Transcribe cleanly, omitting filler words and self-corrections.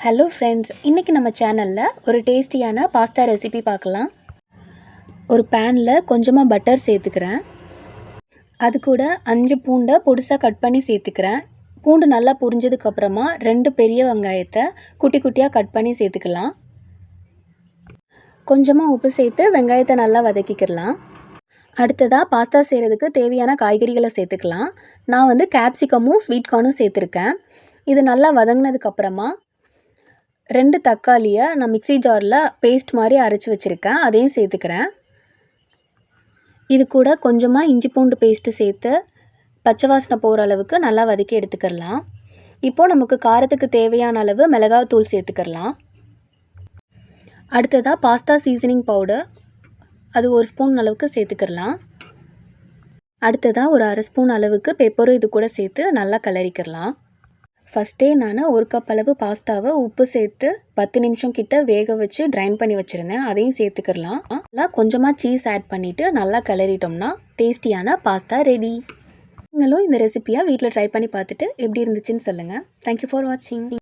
Hello friends, இன்றைக்கி நம்ம சேனலில் ஒரு டேஸ்டியான பாஸ்தா ரெசிபி பார்க்கலாம். ஒரு பேனில் கொஞ்சமாக பட்டர் சேர்த்துக்கிறேன். அது கூட 5 பூண்டை பொடிசாக கட் பண்ணி சேர்த்துக்கிறேன். பூண்டு நல்லா புரிஞ்சதுக்கப்புறமா 2 பெரிய வெங்காயத்தை குட்டி குட்டியாக கட் பண்ணி சேர்த்துக்கலாம். கொஞ்சமாக உப்பு சேர்த்து வெங்காயத்தை நல்லா வதக்கிக்கலாம். அடுத்ததாக பாஸ்தா செய்கிறதுக்கு தேவையான காய்கறிகளை சேர்த்துக்கலாம். நான் கேப்சிகமும் ஸ்வீட் கார்னும் சேர்த்துருக்கேன். இது நல்லா வதங்கினதுக்கப்புறமா 2 தக்காளியை நான் மிக்ஸி ஜாரில் பேஸ்ட் மாதிரி அரைச்சி வச்சுருக்கேன். அதையும் சேர்த்துக்கிறேன். இது கூட கொஞ்சமாக இஞ்சி பூண்டு பேஸ்ட்டு சேர்த்து பச்சை வாசனை போகிற அளவுக்கு நல்லா வதக்கி எடுத்துக்கலாம். இப்போது நமக்கு காரத்துக்கு தேவையான அளவு மிளகாய்த்தூள் சேர்த்துக்கலாம். அடுத்ததாக பாஸ்தா சீசனிங் பவுடர் அது 1 ஸ்பூன் அளவுக்கு சேர்த்துக்கலாம். அடுத்ததாக ஒரு 1/2 ஸ்பூன் அளவுக்கு பெப்பரும் இது கூட சேர்த்து நல்லா கிளறிக்கலாம். ஃபஸ்ட்டே நான் 1 கப் அளவு பாஸ்தாவை உப்பு சேர்த்து 10 நிமிஷம் கிட்ட வேக வச்சு ட்ரைன் பண்ணி வச்சுருந்தேன். அதையும் சேர்த்துக்கலாம். நல்லா கொஞ்சமாக சீஸ் ஆட் பண்ணிவிட்டு நல்லா கிளறிட்டோம்னா டேஸ்டியான பாஸ்தா ரெடி. நீங்களும் இந்த ரெசிபியை வீட்டில் ட்ரை பண்ணி பார்த்துட்டு எப்படி இருந்துச்சுன்னு சொல்லுங்கள். தேங்க்யூ ஃபார் வாட்சிங்.